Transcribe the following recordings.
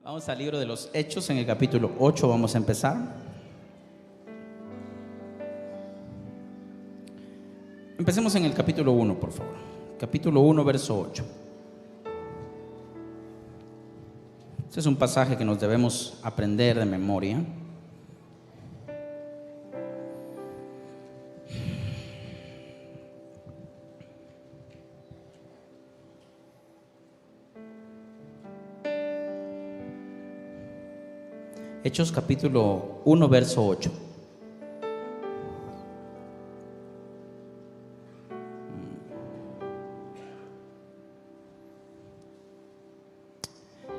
Vamos al libro de los Hechos, en el capítulo 8 vamos a empezar. Empecemos en el capítulo 1, por favor. Capítulo 1, verso 8. Este es un pasaje que nos debemos aprender de memoria. Hechos capítulo 1, verso 8.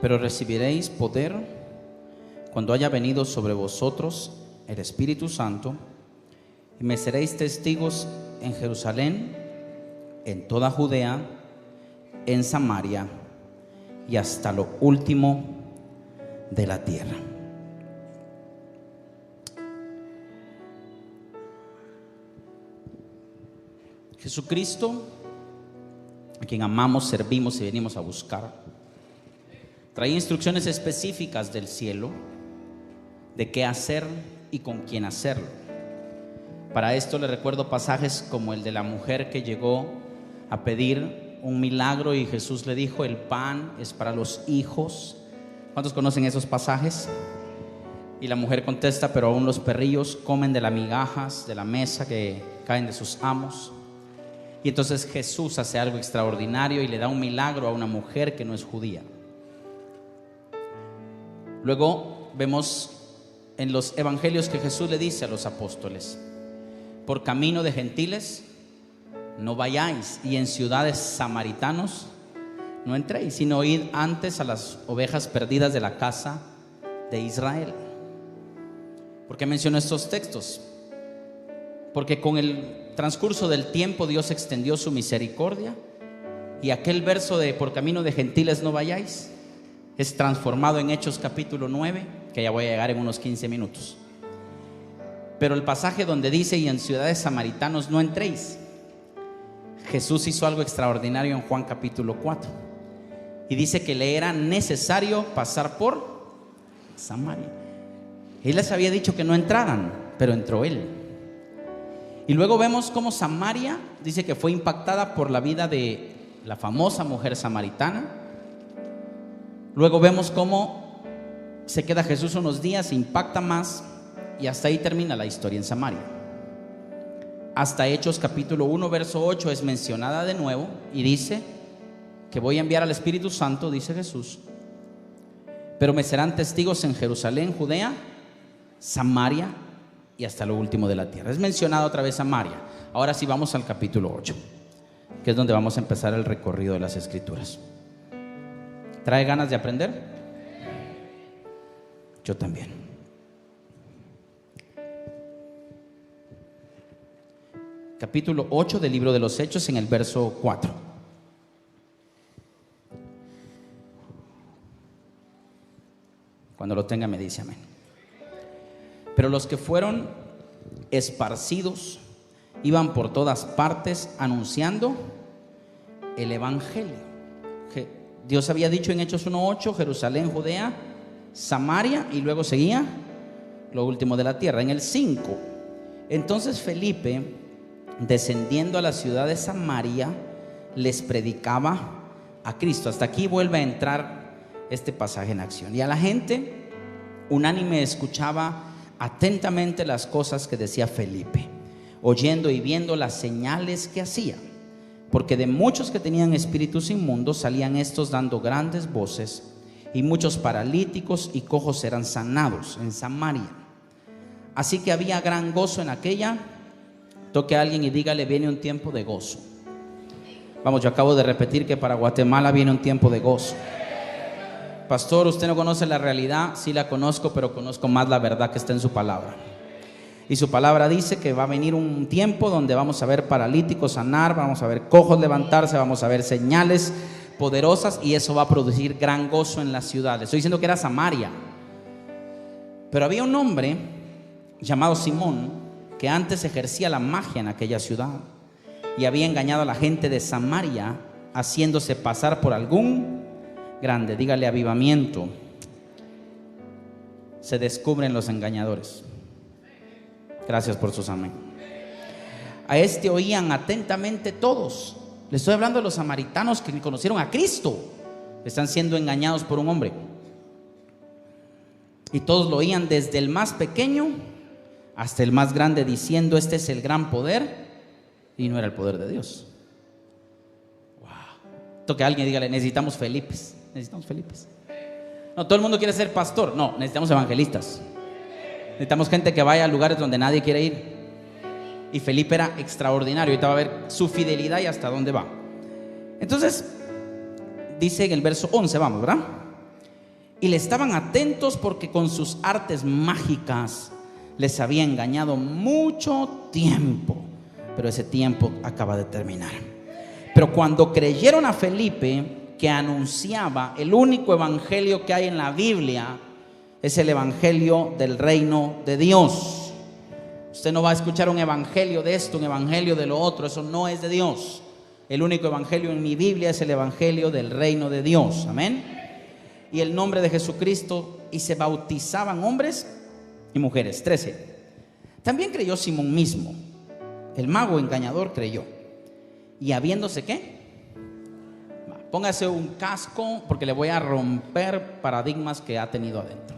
Pero recibiréis poder cuando haya venido sobre vosotros el Espíritu Santo, y me seréis testigos en Jerusalén, en toda Judea, en Samaria y hasta lo último de la tierra. Jesucristo, a quien amamos, servimos y venimos a buscar, traía instrucciones específicas del cielo de qué hacer y con quién hacerlo. Para esto le recuerdo pasajes como el de la mujer que llegó a pedir un milagro y Jesús le dijo: el pan es para los hijos. ¿Cuántos conocen esos pasajes? Y la mujer contesta: pero aún los perrillos comen de las migajas de la mesa que caen de sus amos. Y entonces Jesús hace algo extraordinario y le da un milagro a una mujer que no es judía. Luego vemos en los evangelios que Jesús le dice a los apóstoles: por camino de gentiles no vayáis, y en ciudades samaritanos no entréis, sino id antes a las ovejas perdidas de la casa de Israel. ¿Por qué menciono estos textos? Porque con el transcurso del tiempo Dios extendió su misericordia, y aquel verso de por camino de gentiles no vayáis es transformado en Hechos capítulo 9, que ya voy a llegar en unos 15 minutos. Pero el pasaje donde dice: y en ciudades samaritanos no entréis, Jesús hizo algo extraordinario en Juan capítulo 4, y dice que le era necesario pasar por Samaria. Él les había dicho que no entraran, pero entró él. Y luego vemos cómo Samaria dice que fue impactada por la vida de la famosa mujer samaritana. Luego vemos cómo se queda Jesús unos días, se impacta más, y hasta ahí termina la historia en Samaria. Hasta Hechos capítulo 1, verso 8 es mencionada de nuevo y dice que voy a enviar al Espíritu Santo, dice Jesús, pero me serán testigos en Jerusalén, Judea, Samaria y hasta lo último de la tierra. Es mencionado otra vez Samaria. Ahora sí vamos al capítulo 8, que es donde vamos a empezar el recorrido de las Escrituras. ¿Trae ganas de aprender? Yo también. capítulo 8 del libro de los Hechos, en el verso 4. Cuando lo tenga me dice amén. Pero los que fueron esparcidos iban por todas partes anunciando el evangelio. Dios había dicho en Hechos 1:8, Jerusalén, Judea, Samaria, y luego seguía lo último de la tierra. En el 5, entonces Felipe, descendiendo a la ciudad de Samaria, les predicaba a Cristo. Hasta aquí vuelve a entrar este pasaje en acción. Y a la gente unánime escuchaba atentamente las cosas que decía Felipe, oyendo y viendo las señales que hacía, porque de muchos que tenían espíritus inmundos salían estos dando grandes voces, y muchos paralíticos y cojos eran sanados en Samaria. Así que había gran gozo en aquella. Toque a alguien y dígale: viene un tiempo de gozo. Vamos, yo acabo de repetir que para Guatemala viene un tiempo de gozo. Pastor, usted no conoce la realidad. Sí la conozco, pero conozco más la verdad que está en su palabra. Y su palabra dice que va a venir un tiempo donde vamos a ver paralíticos sanar, vamos a ver cojos levantarse, vamos a ver señales poderosas, y eso va a producir gran gozo en la ciudad. Le estoy diciendo que era Samaria. Pero había un hombre llamado Simón que antes ejercía la magia en aquella ciudad y había engañado a la gente de Samaria, haciéndose pasar por algún grande. Dígale: avivamiento. Se descubren los engañadores. Gracias por sus amén. A este oían atentamente todos. Le estoy hablando de los samaritanos que conocieron a Cristo. Están siendo engañados por un hombre. Y todos lo oían, desde el más pequeño hasta el más grande, diciendo: este es el gran poder. Y no era el poder de Dios. Wow. Toque a alguien y dígale: necesitamos Felipes. Necesitamos Felipes. No, todo el mundo quiere ser pastor. No, necesitamos evangelistas. Necesitamos gente que vaya a lugares donde nadie quiere ir. Y Felipe era extraordinario. Ahorita va a ver su fidelidad y hasta dónde va. Entonces dice en el verso 11, vamos, ¿verdad? Y le estaban atentos porque con sus artes mágicas les había engañado mucho tiempo, pero ese tiempo acaba de terminar. Pero cuando creyeron a Felipe, que anunciaba el único evangelio que hay en la Biblia, es el evangelio del reino de Dios. Usted no va a escuchar un evangelio de esto, un evangelio de lo otro. Eso no es de Dios. El único evangelio en mi Biblia es el evangelio del reino de Dios. Amén. Y el nombre de Jesucristo, y se bautizaban hombres y mujeres. 13. También creyó Simón mismo. El mago engañador creyó. Y habiéndose ¿qué? Póngase un casco, porque le voy a romper paradigmas que ha tenido adentro.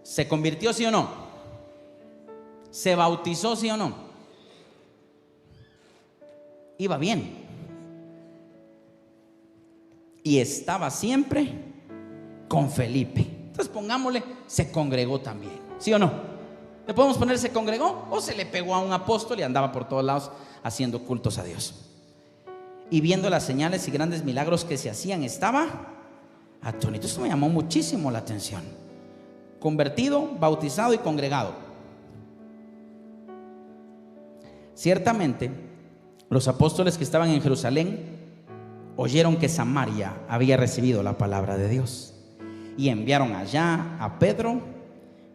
¿Se convirtió, sí o no? ¿Se bautizó, sí o no? Iba bien. Y estaba siempre con Felipe. Entonces pongámosle, se congregó también, ¿sí o no? ¿Le podemos poner se congregó? O se le pegó a un apóstol y andaba por todos lados haciendo cultos a Dios. Y viendo las señales y grandes milagros que se hacían, estaba atónito. Eso me llamó muchísimo la atención. Convertido, bautizado y congregado. Ciertamente, los apóstoles que estaban en Jerusalén oyeron que Samaria había recibido la palabra de Dios y enviaron allá a Pedro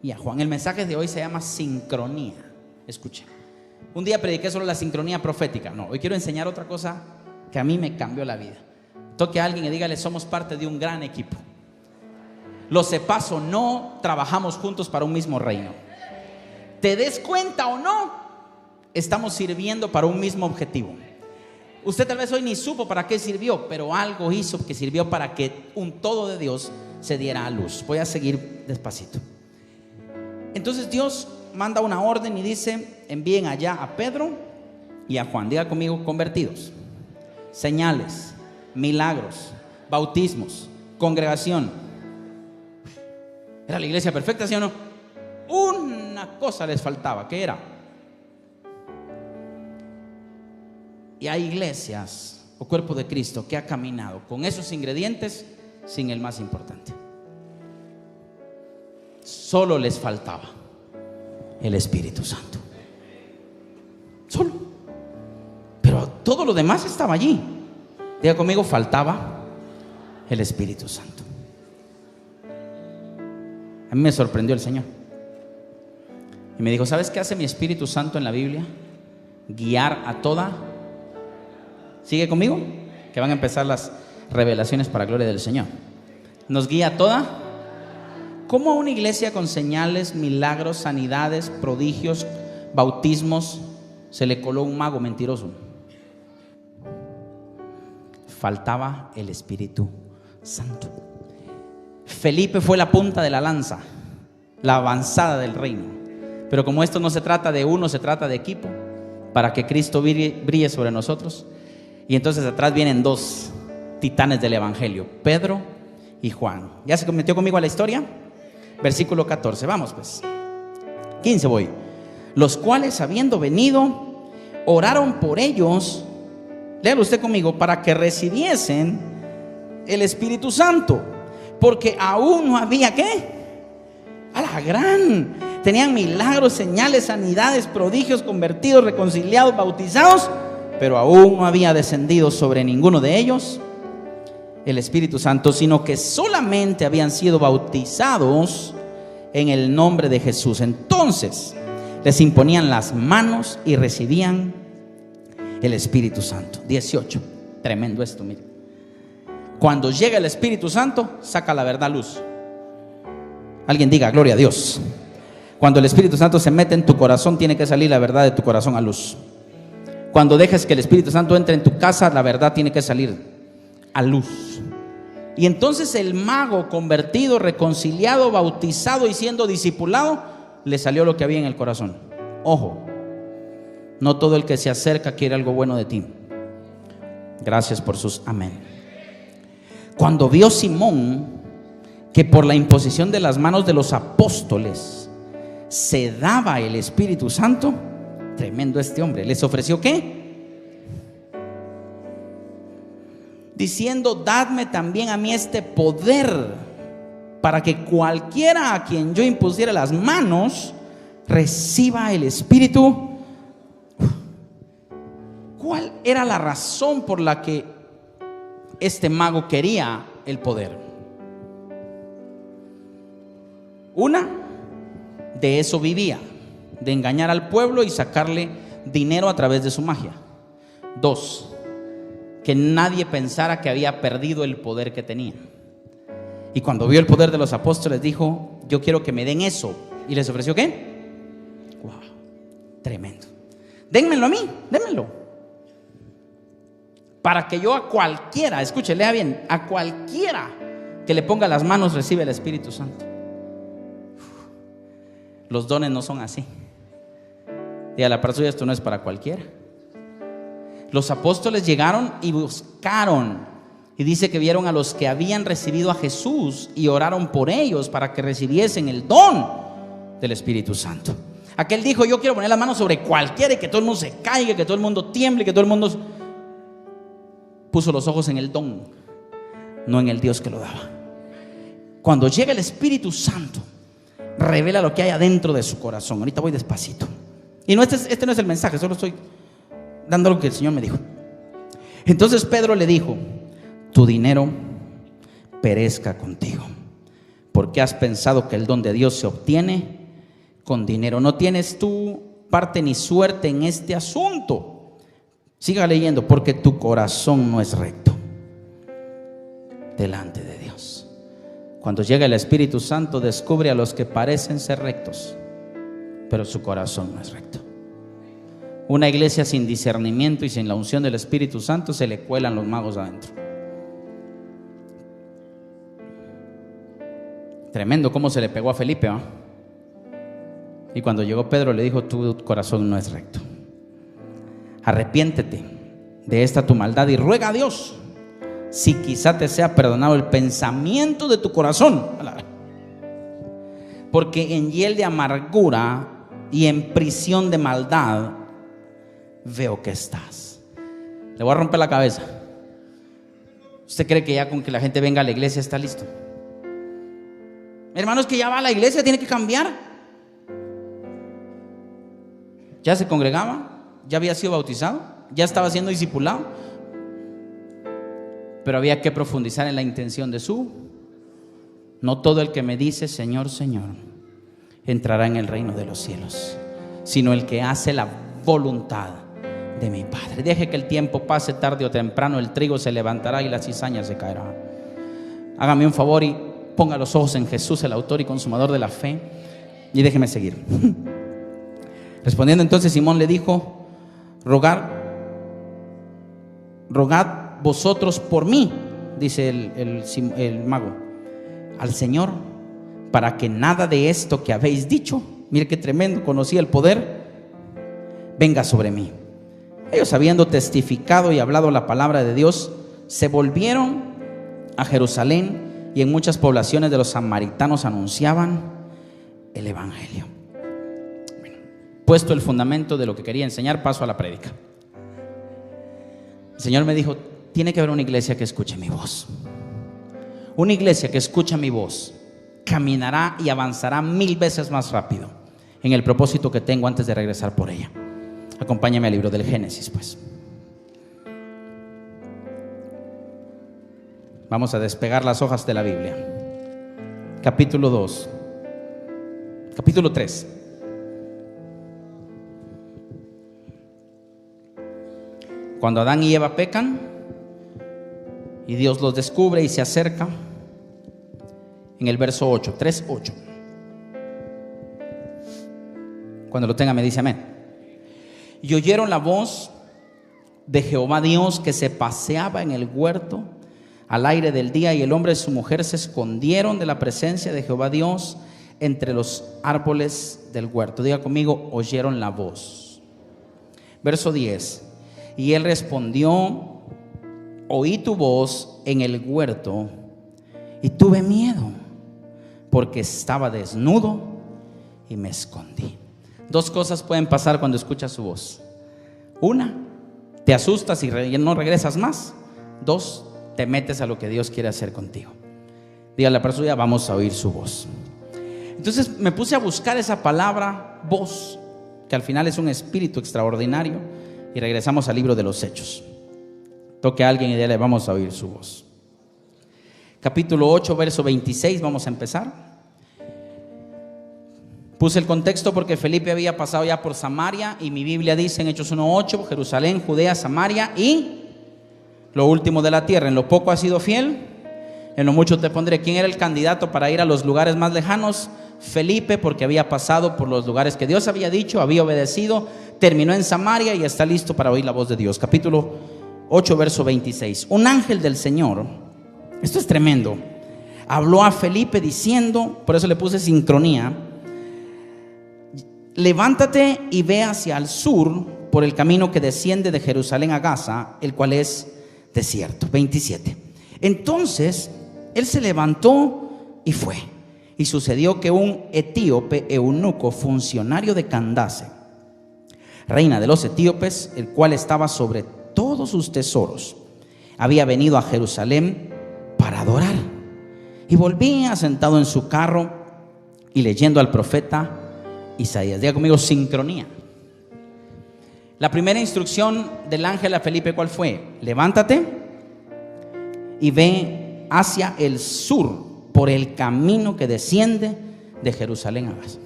y a Juan. El mensaje de hoy se llama sincronía. Escuche, un día prediqué sobre la sincronía profética. No, hoy quiero enseñar otra cosa que a mí me cambió la vida. Toque a alguien y dígale: somos parte de un gran equipo. Lo sepas o no, trabajamos juntos para un mismo reino. Te des cuenta o no, estamos sirviendo para un mismo objetivo. Usted tal vez hoy ni supo para qué sirvió, pero algo hizo que sirvió para que un todo de Dios se diera a luz. Voy a seguir despacito. Entonces Dios manda una orden y dice: envíen allá a Pedro y a Juan. Diga conmigo: convertidos. Señales, milagros, bautismos, congregación. Era la iglesia perfecta, ¿sí o no? Una cosa les faltaba. ¿Qué era? Y hay iglesias o cuerpo de Cristo que ha caminado con esos ingredientes sin el más importante. Solo les faltaba el Espíritu Santo. Solo. lo demás estaba allí. Diga conmigo, faltaba el Espíritu Santo. A mí me sorprendió el Señor y me dijo: ¿sabes qué hace mi Espíritu Santo en la Biblia? Guiar a toda. ¿Sigue conmigo? Que van a empezar las revelaciones para gloria del Señor. Nos guía a toda. ¿Cómo a una iglesia con señales, milagros, sanidades, prodigios, bautismos se le coló un mago mentiroso? Faltaba el Espíritu Santo. Felipe fue la punta de la lanza, la avanzada del reino. Pero como esto no se trata de uno, se trata de equipo, para que Cristo brille sobre nosotros. Y entonces atrás vienen dos titanes del evangelio, Pedro y Juan. ¿Ya se metió conmigo a la historia? Versículo 14, vamos pues. 15 voy. Los cuales, habiendo venido, oraron por ellos, léalo usted conmigo, para que recibiesen el Espíritu Santo, porque aún no había, ¿qué? A la gran, tenían milagros, señales, sanidades, prodigios, convertidos, reconciliados, bautizados, pero aún no había descendido sobre ninguno de ellos el Espíritu Santo, sino que solamente habían sido bautizados en el nombre de Jesús. Entonces les imponían las manos y recibían el Espíritu Santo. 18, tremendo esto, mire. Cuando llega el Espíritu Santo, saca la verdad a luz. Alguien diga gloria a Dios. Cuando el Espíritu Santo se mete en tu corazón, tiene que salir la verdad de tu corazón a luz. Cuando dejes que el Espíritu Santo entre en tu casa, la verdad tiene que salir a luz. Y entonces el mago convertido, reconciliado, bautizado y siendo discipulado, le salió lo que había en el corazón. Ojo, no todo el que se acerca quiere algo bueno de ti. Gracias por sus amén. Cuando vio Simón que por la imposición de las manos de los apóstoles se daba el Espíritu Santo, tremendo este hombre, les ofreció ¿qué? Diciendo: dadme también a mí este poder, para que cualquiera a quien yo impusiera las manos reciba el Espíritu. ¿Cuál era la razón por la que este mago quería el poder? Una, de eso vivía, de engañar al pueblo y sacarle dinero a través de su magia. Dos, que nadie pensara que había perdido el poder que tenía. Y cuando vio el poder de los apóstoles dijo: yo quiero que me den eso. ¿Y les ofreció qué? Wow, tremendo. Dénmelo a mí, dénmelo, para que yo a cualquiera, escuche, lea bien, a cualquiera que le ponga las manos recibe el Espíritu Santo. Los dones no son así. Dígale a la persona: esto no es para cualquiera. Los apóstoles llegaron y buscaron, y dice que vieron a los que habían recibido a Jesús y oraron por ellos para que recibiesen el don del Espíritu Santo. Aquel dijo: yo quiero poner las manos sobre cualquiera y que todo el mundo se caiga, que todo el mundo tiemble, que todo el mundo. Puso los ojos en el don, no en el Dios que lo daba. Cuando llega el Espíritu Santo, revela lo que hay adentro de su corazón. Ahorita voy despacito. Y no, este no es el mensaje, solo estoy dando lo que el Señor me dijo. Entonces Pedro le dijo: tu dinero perezca contigo, porque has pensado que el don de Dios se obtiene con dinero. No tienes tú parte ni suerte en este asunto. Siga leyendo: porque tu corazón no es recto delante de Dios. Cuando llega el Espíritu Santo, descubre a los que parecen ser rectos, pero su corazón no es recto. Una iglesia sin discernimiento y sin la unción del Espíritu Santo, se le cuelan los magos adentro. Tremendo cómo se le pegó a Felipe, ¿eh? Y cuando llegó Pedro le dijo: tu corazón no es recto. Arrepiéntete de esta tu maldad y ruega a Dios si quizá te sea perdonado el pensamiento de tu corazón, porque en hiel de amargura y en prisión de maldad veo que estás. Le voy a romper la cabeza. ¿Usted cree que ya con que la gente venga a la iglesia está listo? Hermanos, que ya va a la iglesia, tiene que cambiar. Ya se congregaba, ya había sido bautizado, ya estaba siendo discipulado, pero había que profundizar en la intención de su. No todo el que me dice Señor, Señor entrará en el reino de los cielos, sino el que hace la voluntad de mi Padre. Deje que el tiempo pase, tarde o temprano el trigo se levantará y la cizaña se caerá. Hágame un favor y ponga los ojos en Jesús, el autor y consumador de la fe, y déjeme seguir. Respondiendo entonces Simón le dijo: rogad vosotros por mí, dice el mago, al Señor, para que nada de esto que habéis dicho, mire qué tremendo, conocía el poder, venga sobre mí. Ellos, habiendo testificado y hablado la palabra de Dios, se volvieron a Jerusalén, y en muchas poblaciones de los samaritanos anunciaban el evangelio. Bueno, puesto el fundamento de lo que quería enseñar, paso a la prédica. El Señor me dijo: tiene que haber una iglesia que escuche mi voz. Una iglesia que escucha mi voz caminará y avanzará 1000 veces más rápido en el propósito que tengo antes de regresar por ella. Acompáñame al libro del Génesis, pues. Vamos a despegar las hojas de la Biblia. Capítulo 2. Capítulo 3. Cuando Adán y Eva pecan y Dios los descubre y se acerca, en el verso 8, 3:8. Cuando lo tenga me dice amén. Y oyeron la voz de Jehová Dios que se paseaba en el huerto al aire del día, y el hombre y su mujer se escondieron de la presencia de Jehová Dios entre los árboles del huerto. Diga conmigo: oyeron la voz. Verso 10. Y él respondió: oí tu voz en el huerto y tuve miedo, porque estaba desnudo y me escondí. Dos cosas pueden pasar cuando escuchas su voz. Una, te asustas y no regresas más. Dos, te metes a lo que Dios quiere hacer contigo. Dígale a la persona: vamos a oír su voz. Entonces me puse a buscar esa palabra voz, que al final es un espíritu extraordinario, y regresamos al libro de los Hechos. Toque a alguien y dígale: vamos a oír su voz. Capítulo 8, verso 26, vamos a empezar. Puse el contexto porque Felipe había pasado ya por Samaria, y mi Biblia dice en Hechos 1:8: Jerusalén, Judea, Samaria y lo último de la tierra. En lo poco has sido fiel, en lo mucho te pondré. ¿Quién era el candidato para ir a los lugares más lejanos? Felipe, porque había pasado por los lugares que Dios había dicho, había obedecido, terminó en Samaria y está listo para oír la voz de Dios. Capítulo 8, verso 26. Un ángel del Señor, esto es tremendo, habló a Felipe diciendo, por eso le puse sincronía: levántate y ve hacia el sur por el camino que desciende de Jerusalén a Gaza, el cual es desierto. 27. Entonces él se levantó y fue. Y sucedió que un etíope eunuco, funcionario de Candace, reina de los etíopes, el cual estaba sobre todos sus tesoros, había venido a Jerusalén para adorar, y volvía sentado en su carro y leyendo al profeta Isaías. Diga conmigo: sincronía. La primera instrucción del ángel a Felipe, ¿cuál fue? Levántate y ve hacia el sur por el camino que desciende de Jerusalén a Gaza.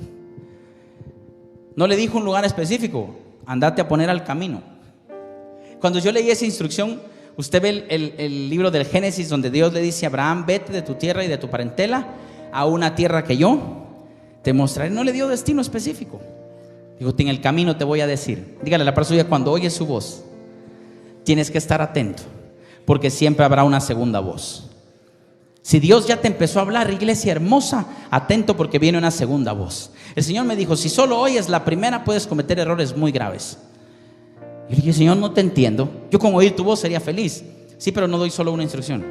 No le dijo un lugar específico: andate a poner al camino. Cuando yo leí esa instrucción, usted ve el libro del Génesis, donde Dios le dice a Abraham: vete de tu tierra y de tu parentela a una tierra que yo te mostraré. No le dio destino específico. Digo: en el camino te voy a decir. Dígale a la persona: cuando oyes su voz, tienes que estar atento, porque siempre habrá una segunda voz. Si Dios ya te empezó a hablar, iglesia hermosa, atento, porque viene una segunda voz. El Señor me dijo: si solo oyes la primera, puedes cometer errores muy graves. Y le dije: Señor, no te entiendo. Yo con oír tu voz sería feliz. Sí, pero no doy solo una instrucción.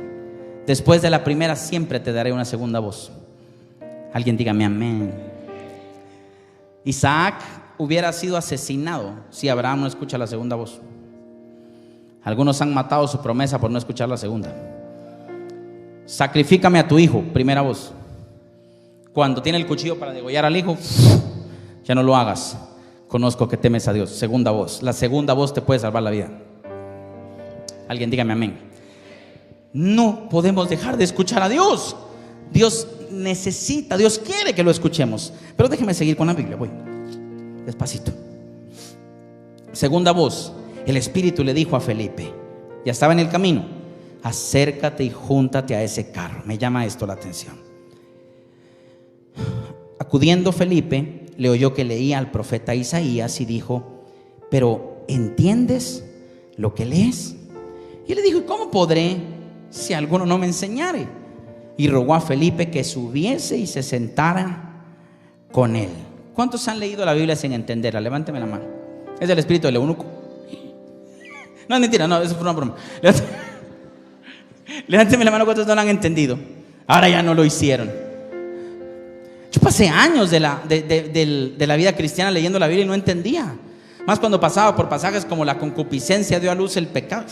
Después de la primera siempre te daré una segunda voz. Alguien dígame amén. Isaac hubiera sido asesinado si Abraham no escucha la segunda voz. Algunos han matado su promesa por no escuchar la segunda. Sacrifícame a tu hijo, primera voz. Cuando tiene el cuchillo para degollar al hijo, ya no lo hagas. conozco que temes a Dios. Segunda voz. La segunda voz te puede salvar la vida. Alguien dígame amén. No podemos dejar de escuchar a Dios. Dios necesita, Dios quiere que lo escuchemos. Pero déjeme seguir con la Biblia, voy despacito. Segunda voz. El Espíritu le dijo a Felipe, ya estaba en el camino: acércate y júntate a ese carro. Me llama esto la atención. Acudiendo Felipe, le oyó que leía al profeta Isaías y dijo: pero ¿entiendes lo que lees? Y le dijo: ¿y cómo podré si alguno no me enseñare? Y rogó a Felipe que subiese y se sentara con él. ¿Cuántos han leído la Biblia sin entenderla? Levánteme la mano. Es el espíritu del eunuco. No, es mentira, no, eso fue una broma. Levánteme la mano cuántos no la han entendido. Ahora ya no lo hicieron. Yo pasé años de la vida cristiana leyendo la Biblia y no entendía. Más cuando pasaba por pasajes como la concupiscencia dio a luz el pecado.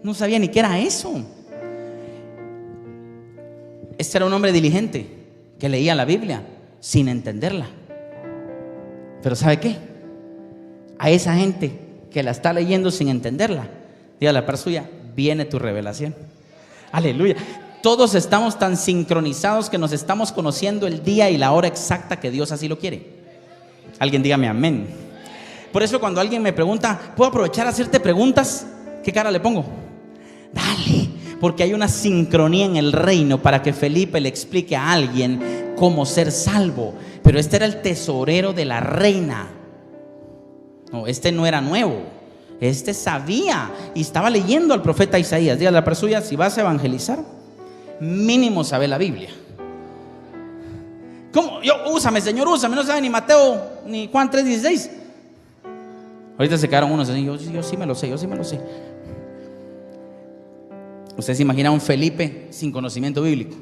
No sabía ni qué era eso. Este era un hombre diligente que leía la Biblia sin entenderla. Pero ¿sabe qué? A esa gente que la está leyendo sin entenderla, dígale a la par suya: viene tu revelación. Aleluya. Todos estamos tan sincronizados que nos estamos conociendo el día y la hora exacta que Dios así lo quiere. Alguien dígame amén. Por eso cuando alguien me pregunta: ¿puedo aprovechar a hacerte preguntas? ¿Qué cara le pongo? Dale, porque hay una sincronía en el reino para que Felipe le explique a alguien cómo ser salvo. Pero este era el tesorero de la reina. No, este no era nuevo. Este sabía y estaba leyendo al profeta Isaías. Dígale a la persona suya: si vas a evangelizar, mínimo sabe la Biblia. ¿Cómo? Úsame, Señor, úsame. No sabe ni Mateo ni Juan 3:16. Ahorita se quedaron unos así: yo sí me lo sé, yo sí me lo sé. ¿Usted se imagina a un Felipe sin conocimiento bíblico?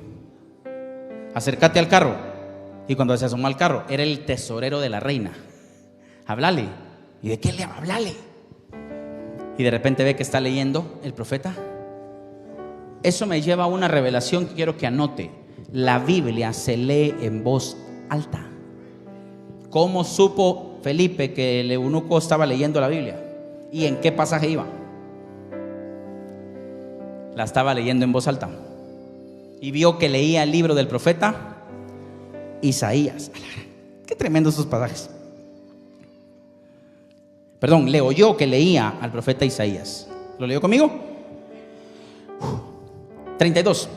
Acércate al carro. Y cuando se asomó al carro, era el tesorero de la reina. Háblale. ¿Y de qué le habla? Háblale. Y de repente ve que está leyendo el profeta. Eso me lleva a una revelación que quiero que anote. La Biblia se lee en voz alta. ¿Cómo supo Felipe que el eunuco estaba leyendo la Biblia? ¿Y en qué pasaje iba? La estaba leyendo en voz alta. Y vio que leía el libro del profeta Isaías. Qué tremendo esos pasajes. Perdón, le oyó que leía al profeta Isaías. ¿Lo leyó conmigo? 32.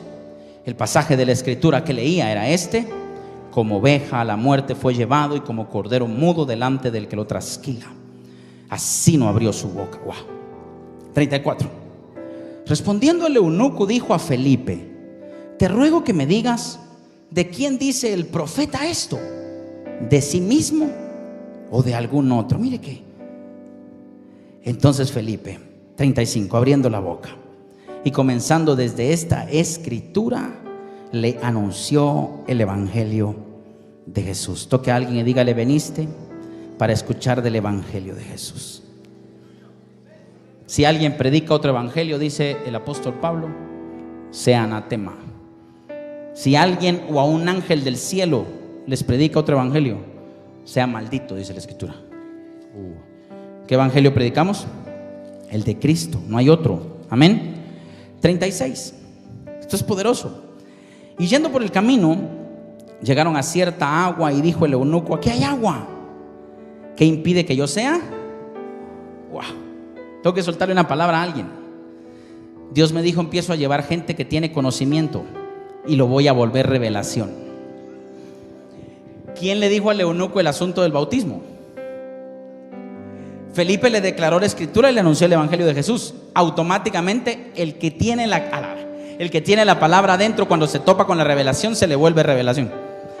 El pasaje de la escritura que leía era este: como oveja a la muerte fue llevado, y como cordero mudo delante del que lo trasquila, así no abrió su boca. Wow. 34. Respondiendo el eunuco, dijo a Felipe: te ruego que me digas, ¿de quién dice el profeta esto? ¿De sí mismo o de algún otro? Mire que entonces Felipe, 35, abriendo la boca y comenzando desde esta escritura, le anunció el evangelio de Jesús. Toque a alguien y dígale: veniste para escuchar del evangelio de Jesús. Si alguien predica otro evangelio, dice el apóstol Pablo, sea anatema. Si alguien o a un ángel del cielo les predica otro evangelio, sea maldito, dice la escritura. ¿Qué evangelio predicamos? El de Cristo, no hay otro. Amén. 36. Esto es poderoso. Y yendo por el camino, llegaron a cierta agua, y dijo el eunuco: aquí hay agua. ¿Qué impide que yo sea? Wow. Tengo que soltarle una palabra a alguien. Dios me dijo: empiezo a llevar gente que tiene conocimiento y lo voy a volver revelación. ¿Quién le dijo al eunuco el asunto del bautismo? Felipe le declaró la escritura y le anunció el evangelio de Jesús. Automáticamente el que tiene la palabra adentro, cuando se topa con la revelación, se le vuelve revelación.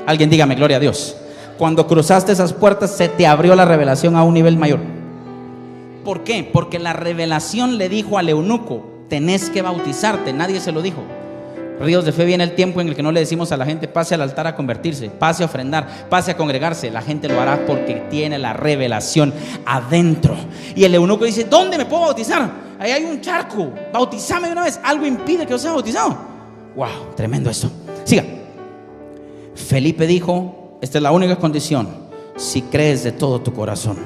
Alguien dígame gloria a Dios. Cuando cruzaste esas puertas, se te abrió la revelación a un nivel mayor. ¿Por qué? Porque la revelación le dijo al eunuco: tenés que bautizarte. Nadie se lo dijo. Ríos de Fe viene el tiempo en el que no le decimos a la gente: pase al altar a convertirse, pase a ofrendar, pase a congregarse. La gente lo hará porque tiene la revelación adentro. Y el eunuco dice: ¿dónde me puedo bautizar? Ahí hay un charco, bautízame de una vez. ¿Algo impide que yo sea bautizado? Wow, tremendo esto. Siga. Felipe dijo: esta es la única condición: si crees de todo tu corazón,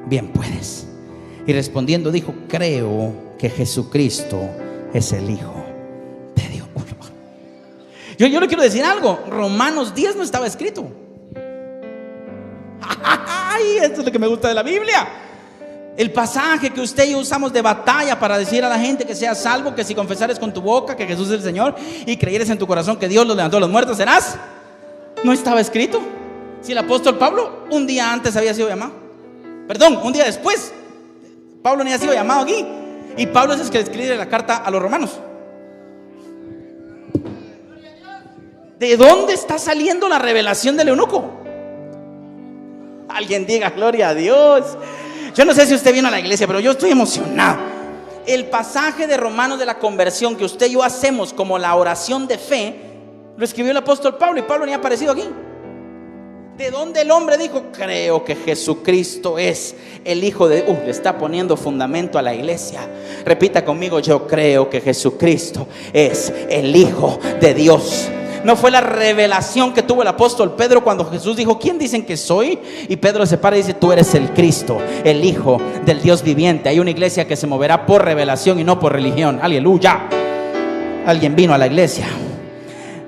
bien puedes. Y respondiendo dijo: creo que Jesucristo es el Hijo de Dios. Yo le quiero decir algo. Romanos 10 no estaba escrito. Ay, esto es lo que me gusta de la Biblia. El pasaje que usted y yo usamos de batalla para decir a la gente que sea salvo, que si confesares con tu boca que Jesús es el Señor y creyeres en tu corazón que Dios los levantó de los muertos, serás. No estaba escrito. Si el apóstol Pablo un día antes había sido llamado, perdón, un día después, Pablo ni ha sido llamado aquí. Y Pablo es el que escribe la carta a los romanos. ¿De dónde está saliendo la revelación del eunuco? Alguien diga gloria a Dios. Yo no sé si usted vino a la iglesia, pero yo estoy emocionado. El pasaje de Romanos de la conversión que usted y yo hacemos como la oración de fe, lo escribió el apóstol Pablo, y Pablo ni ha aparecido aquí. ¿De dónde el hombre dijo: creo que Jesucristo es el Hijo de Dios? Le está poniendo fundamento a la iglesia. Repita conmigo: yo creo que Jesucristo es el Hijo de Dios. No fue la revelación que tuvo el apóstol Pedro cuando Jesús dijo: ¿quién dicen que soy? Y Pedro se para y dice: tú eres el Cristo, el Hijo del Dios viviente. Hay una iglesia que se moverá por revelación y no por religión. Aleluya. Alguien vino a la iglesia.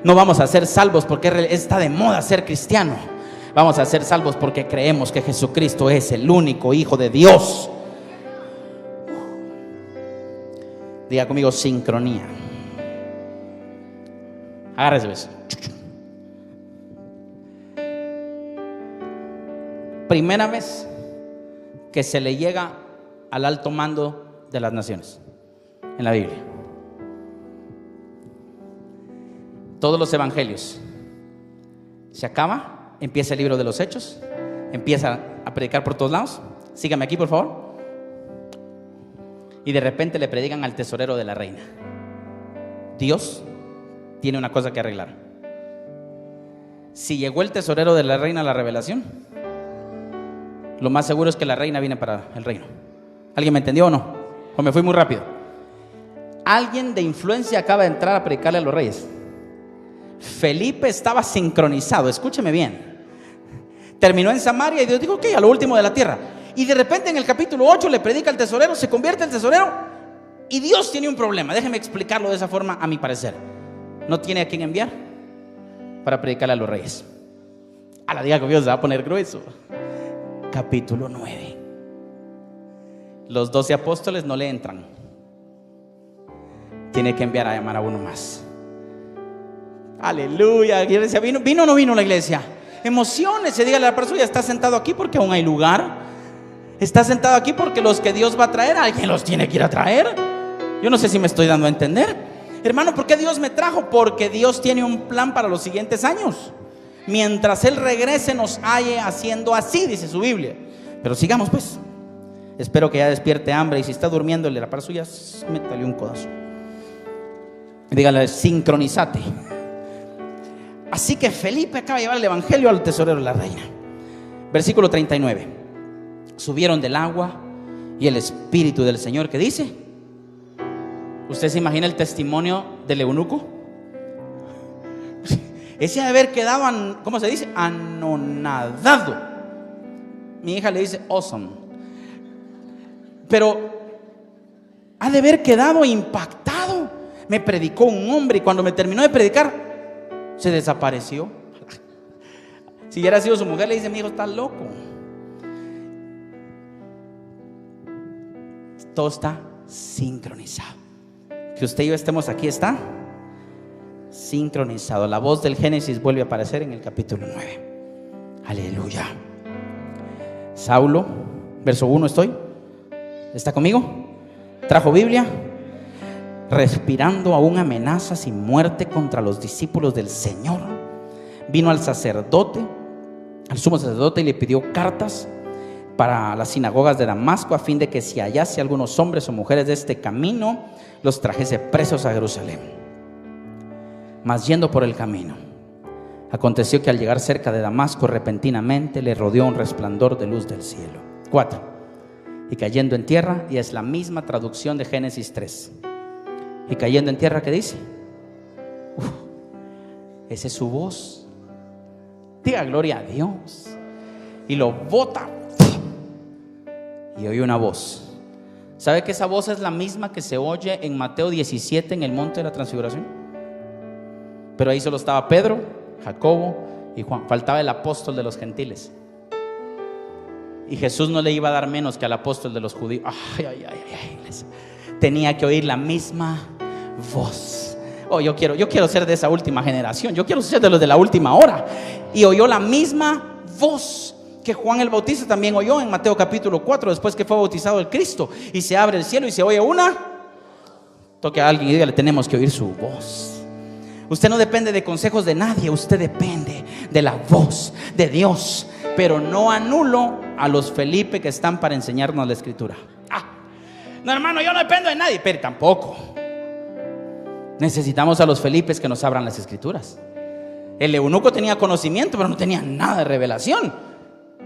No vamos a ser salvos porque está de moda ser cristiano. Vamos a ser salvos porque creemos que Jesucristo es el único Hijo de Dios. Diga conmigo: sincronía. Agárrese eso. Primera vez que se le llega al alto mando de las naciones en la Biblia. Todos los evangelios se acaba. Empieza el libro de los Hechos. Empieza a predicar por todos lados. Sígame aquí, por favor. Y de repente le predican al tesorero de la reina: Dios tiene una cosa que arreglar. Si llegó el tesorero de la reina a la revelación, lo más seguro es que la reina viene para el reino. ¿Alguien me entendió o no? ¿O me fui muy rápido? Alguien de influencia acaba de entrar a predicarle a los reyes. Felipe estaba sincronizado, escúcheme bien. Terminó en Samaria y Dios dijo: ok, a lo último de la tierra. Y de repente en el capítulo 8 le predica al tesorero, se convierte el tesorero, y Dios tiene un problema. Déjeme explicarlo de esa forma, a mi parecer. No tiene a quién enviar para predicarle a los reyes. A la diga que Dios se va a poner grueso. Capítulo 9. Los 12 apóstoles no le entran. Tiene que enviar a llamar a uno más. Aleluya. Iglesia, ¿vino o no vino la iglesia? Emociones, dígale a la persona: está sentado aquí porque aún hay lugar. Está sentado aquí porque los que Dios va a traer, alguien los tiene que ir a traer. Yo no sé si me estoy dando a entender. Hermano, ¿por qué Dios me trajo? Porque Dios tiene un plan para los siguientes años. Mientras Él regrese nos halle haciendo así, dice su Biblia. Pero sigamos pues. Espero que ya despierte hambre. Y si está durmiendo el de la par suya, métale un codazo. Dígale: sincronizate. Así que Felipe acaba de llevar el evangelio al tesorero de la reina. Versículo 39. Subieron del agua y el Espíritu del Señor, ¿qué dice? ¿Usted se imagina el testimonio del eunuco? Ese ha de haber quedado, ¿cómo se dice? Anonadado. Mi hija le dice awesome. Pero ha de haber quedado impactado. Me predicó un hombre y cuando me terminó de predicar se desapareció. Si hubiera sido su mujer, le dice: mi hijo está loco. Todo está sincronizado. Que usted y yo estemos aquí está sincronizado. La voz del Génesis vuelve a aparecer en el capítulo 9. Aleluya. Saulo, verso 1 estoy. ¿Está conmigo? ¿Trajo Biblia? Respirando aún amenazas y muerte contra los discípulos del Señor, vino al sacerdote, al sumo sacerdote, y le pidió cartas para las sinagogas de Damasco, a fin de que si hallase algunos hombres o mujeres de este camino, los trajese presos a Jerusalén. Mas yendo por el camino, aconteció que al llegar cerca de Damasco, repentinamente le rodeó un resplandor de luz del cielo. 4. Y cayendo en tierra, y es la misma traducción de Génesis 3. Y cayendo en tierra, ¿qué dice? Esa es su voz. Diga gloria a Dios. y lo bota. Y oí una voz. ¿Sabe que esa voz es la misma que se oye en Mateo 17 en el monte de la transfiguración? Pero ahí solo estaba Pedro, Jacobo y Juan. Faltaba el apóstol de los gentiles. Y Jesús no le iba a dar menos que al apóstol de los judíos. Tenía que oír la misma voz. Oh, yo quiero ser de esa última generación. Yo quiero ser de los de la última hora. Y oyó la misma voz que Juan el Bautista también oyó en Mateo capítulo 4, después que fue bautizado el Cristo. Y se abre el cielo y se oye una. Toque a alguien y dígale: tenemos que oír su voz. Usted no depende de consejos de nadie, usted depende de la voz de Dios. Pero no anulo a los Felipe que están para enseñarnos la escritura. No, hermano, yo no dependo de nadie. Pero tampoco. Necesitamos a los Felipes que nos abran las escrituras. El eunuco tenía conocimiento, pero no tenía nada de revelación.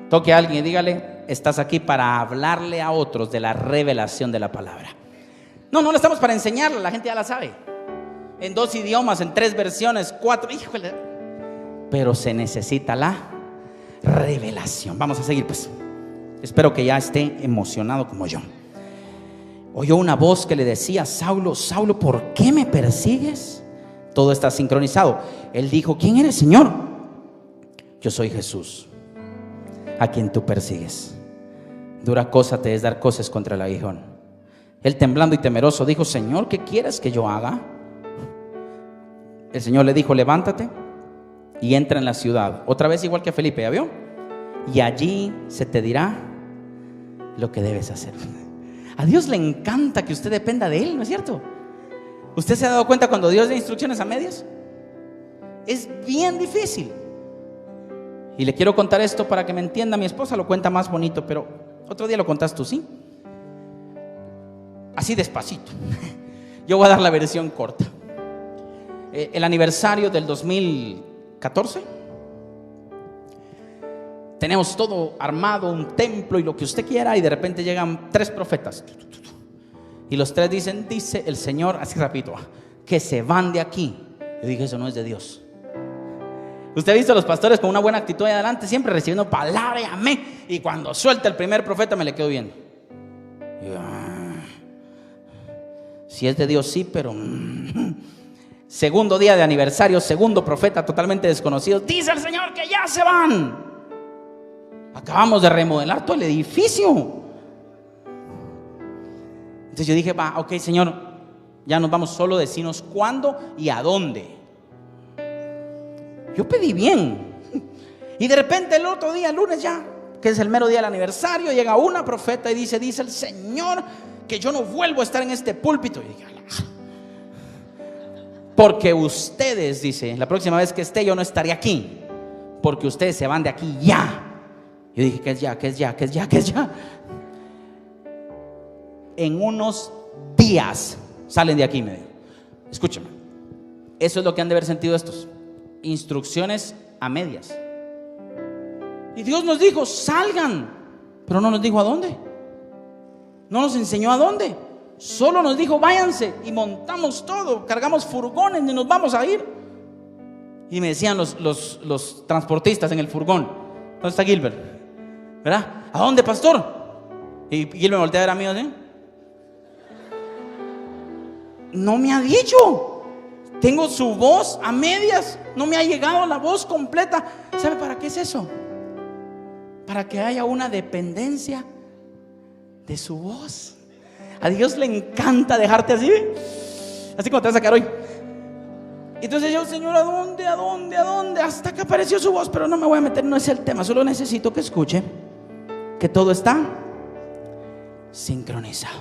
Toque a alguien y dígale: estás aquí para hablarle a otros de la revelación de la palabra. No estamos para enseñarla, la gente ya la sabe. En 2 idiomas, en 3 versiones, 4. Híjole. Pero se necesita la revelación. Vamos a seguir pues. Espero que ya esté emocionado como yo. Oyó una voz que le decía: Saulo, Saulo, ¿por qué me persigues? Todo está sincronizado. Él dijo: ¿quién eres, Señor? Yo soy Jesús, a quien tú persigues. Dura cosa te es dar cosas contra el aguijón. Él, temblando y temeroso, dijo: Señor, ¿qué quieres que yo haga? El Señor le dijo: levántate y entra en la ciudad. Otra vez igual que Felipe, ¿ya vio? Y allí se te dirá lo que debes hacer. A Dios le encanta que usted dependa de Él, ¿no es cierto? ¿Usted se ha dado cuenta cuando Dios da instrucciones a medias? Es bien difícil. Y le quiero contar esto para que me entienda. Mi esposa lo cuenta más bonito, pero otro día lo contás tú, ¿sí? Así despacito. Yo voy a dar la versión corta. El aniversario del 2014, tenemos todo armado, un templo y lo que usted quiera, y de repente llegan 3 profetas y los 3 dicen: dice el Señor, así rapidito, que se van de aquí. Yo dije: eso no es de Dios. Usted ha visto a los pastores con una buena actitud ahí adelante, siempre recibiendo palabra y amén, y cuando suelta el primer profeta me le quedo viendo. Y yo, si es de Dios, sí, pero segundo día de aniversario, segundo profeta totalmente desconocido: dice el Señor que ya se van. Acabamos de remodelar todo el edificio. Entonces yo dije: va, ok, Señor, ya nos vamos, solo decinos cuándo y a dónde. Yo pedí bien. Y de repente el otro día, el lunes ya, que es el mero día del aniversario, llega una profeta y dice el Señor que yo no vuelvo a estar en este púlpito. Y dije: porque ustedes, dice, la próxima vez que esté yo no estaré aquí, porque ustedes se van de aquí ya. Yo dije: ¿qué es ya? ¿Qué es ya? ¿Qué es ya? ¿Qué es ya? En unos días salen de aquí, me dijo. Escúchame, eso es lo que han de haber sentido estos: instrucciones a medias. Y Dios nos dijo: salgan, pero no nos dijo a dónde. No nos enseñó a dónde. Solo nos dijo: váyanse. Y montamos todo, cargamos furgones y nos vamos a ir. Y me decían los transportistas en el furgón: ¿dónde está Gilbert? ¿Verdad? ¿A dónde, pastor? Y Gilbert me voltea a ver a mí, ¿sí? No me ha dicho. Tengo su voz a medias, no me ha llegado la voz completa. ¿Sabe para qué es eso? Para que haya una dependencia de su voz. A Dios le encanta dejarte así, así como te vas a sacar hoy. Entonces yo: Señor, ¿a dónde? ¿A dónde? ¿A dónde? Hasta que apareció su voz, pero no me voy a meter, no es el tema. Solo necesito que escuche que todo está sincronizado.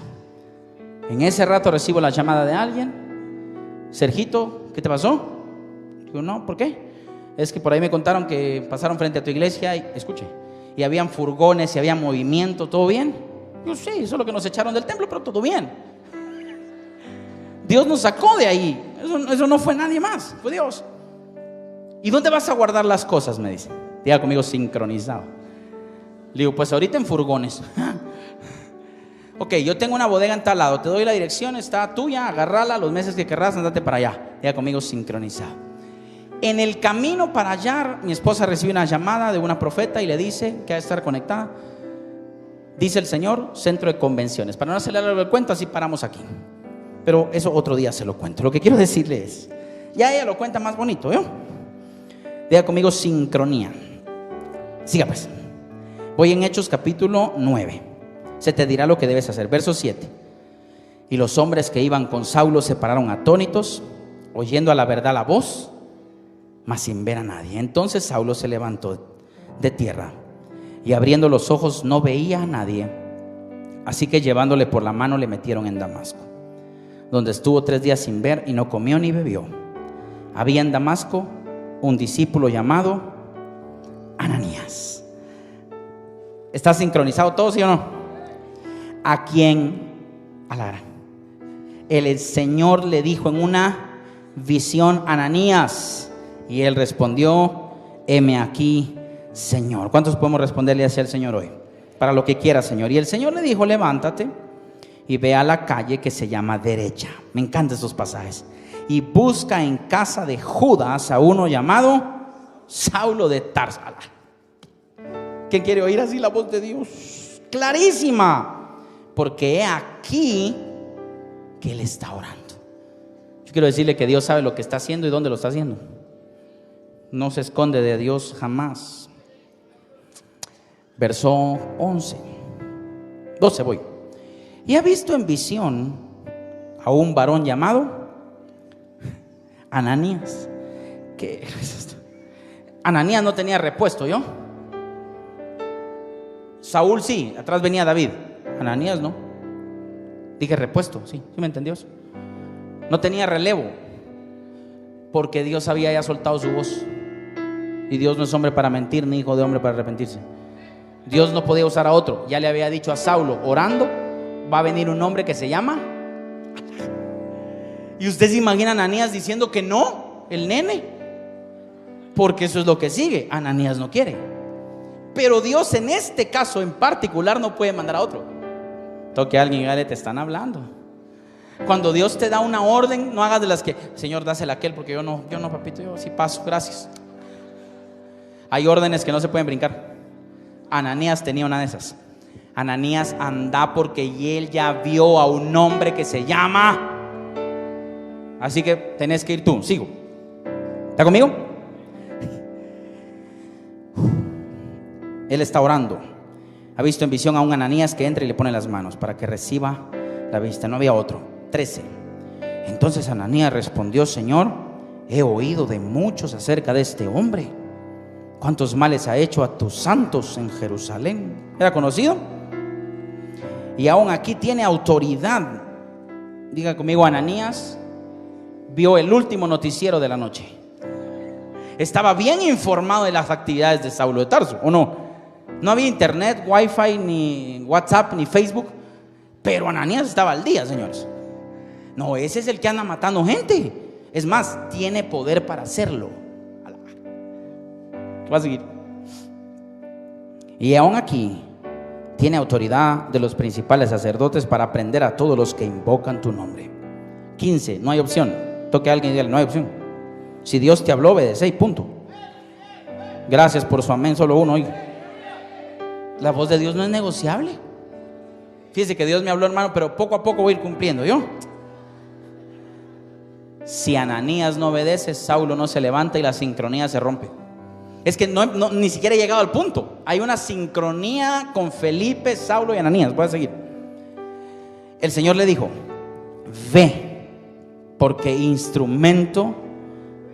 En ese rato recibo la llamada de alguien: Sergito, ¿qué te pasó? Digo: no, ¿por qué? Es que por ahí me contaron que pasaron frente a tu iglesia y, escuche, y habían furgones y había movimiento. ¿Todo bien? Yo: sí, eso es lo que nos echaron del templo, pero todo bien. Dios nos sacó de ahí. Eso no fue nadie más, fue Dios. ¿Y dónde vas a guardar las cosas?, me dice. Diga conmigo: sincronizado. Le digo: pues ahorita en furgones. Ok, yo tengo una bodega en tal lado, te doy la dirección, está tuya, agárrala, los meses que querrás, andate para allá. Diga conmigo: sincronizado. En el camino para allá, mi esposa recibe una llamada de una profeta y le dice que ha de estar conectada. Dice el Señor, centro de convenciones. Para no hacerle largo el cuento, así paramos aquí. Pero eso otro día se lo cuento. Lo que quiero decirle es, ya ella lo cuenta más bonito, ¿yo? Diga conmigo, sincronía. Siga pues. Voy en Hechos capítulo 9. Se te dirá lo que debes hacer. Verso 7. Y los hombres que iban con Saulo se pararon atónitos, oyendo a la verdad la voz, mas sin ver a nadie. Entonces Saulo se levantó de tierra y abriendo los ojos no veía a nadie. Así que llevándole por la mano le metieron en Damasco, donde estuvo 3 días sin ver y no comió ni bebió. Había en Damasco un discípulo llamado Ananías. ¿Está sincronizado todo, sí o no? A quien el Señor le dijo en una visión: Ananías. Y él respondió: heme aquí, Señor. ¿Cuántos podemos responderle así al Señor hoy? Para lo que quiera, Señor. Y el Señor le dijo: levántate y ve a la calle que se llama Derecha. Me encantan estos pasajes. Y busca en casa de Judas a uno llamado Saulo de Tarso. ¿Quién quiere oír así la voz de Dios? Clarísima. Porque he aquí que Él está orando. Yo quiero decirle que Dios sabe lo que está haciendo y dónde lo está haciendo. No se esconde de Dios jamás. Verso 11, 12 voy. Y ha visto en visión a un varón llamado Ananías. ¿Qué es esto? Ananías no tenía repuesto, ¿yo? Saúl sí, atrás venía David. Ananías no. Dije repuesto, sí me entendió eso. No tenía relevo, porque Dios había ya soltado su voz. Y Dios no es hombre para mentir, ni hijo de hombre para arrepentirse. Dios no podía usar a otro. Ya le había dicho a Saulo, orando, va a venir un hombre que se llama. Y usted se imagina a Ananías diciendo que no, el nene, porque eso es lo que sigue. Ananías no quiere. Pero Dios en este caso en particular no puede mandar a otro. Toque a alguien y dígale: te están hablando. Cuando Dios te da una orden, no hagas de las que: Señor, dásela a aquel, porque yo no, papito, yo sí paso, gracias. Hay órdenes que no se pueden brincar. Ananías tenía una de esas. Ananías, anda, porque él ya vio a un hombre que se llama. Así que tenés que ir tú. Sigo. ¿Está conmigo? Él está orando. Ha visto en visión a un Ananías que entra y le pone las manos para que reciba la vista. No había otro. 13. Entonces Ananías respondió: Señor, he oído de muchos acerca de este hombre. ¿Cuántos males ha hecho a tus santos en Jerusalén? ¿Era conocido? Y aún aquí tiene autoridad. Diga conmigo: Ananías vio el último noticiero de la noche. Estaba bien informado de las actividades de Saulo de Tarso, ¿o no? No había internet, wifi, ni WhatsApp, ni Facebook. Pero Ananías estaba al día, señores. No, ese es el que anda matando gente. Es más, tiene poder para hacerlo. Va a seguir. Y aún aquí tiene autoridad de los principales sacerdotes para prender a todos los que invocan tu nombre. 15, no hay opción. Toque a alguien y dígale: no hay opción. Si Dios te habló, obedece y punto. Gracias por su amén, solo uno. Oiga, la voz de Dios no es negociable. Fíjese que Dios me habló, hermano, pero poco a poco voy a ir cumpliendo yo. Si Ananías no obedece, Saulo no se levanta y la sincronía se rompe. Es que ni siquiera he llegado al punto. Hay una sincronía con Felipe, Saulo y Ananías. Voy a seguir. El Señor le dijo: ve, porque instrumento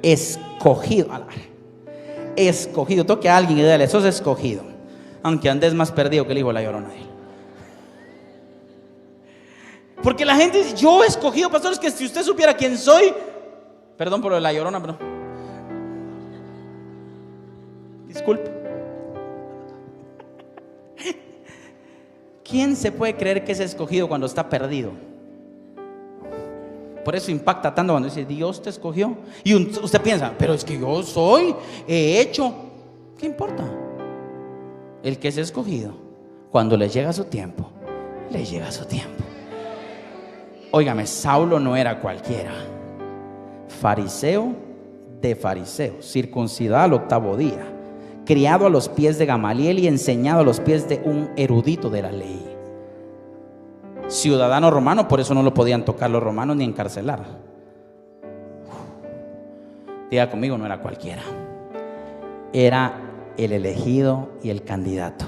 escogido. Escogido. Toque a alguien y dale: sos escogido, aunque andes más perdido que el hijo de la llorona. Porque la gente dice: yo he escogido, pastor, es que si usted supiera quién soy. Perdón por lo de la llorona, pero disculpe. ¿Quién se puede creer que es escogido cuando está perdido? Por eso impacta tanto cuando dice: Dios te escogió. Y usted piensa: pero es que yo he hecho. ¿Qué importa? El que es escogido, cuando le llega su tiempo, le llega su tiempo. Óigame, Saulo no era cualquiera. Fariseo de fariseo, circuncidado al 8º día, criado a los pies de Gamaliel y enseñado a los pies de un erudito de la ley. Ciudadano romano, por eso no lo podían tocar los romanos ni encarcelar. Diga conmigo, no era cualquiera. Era el elegido y el candidato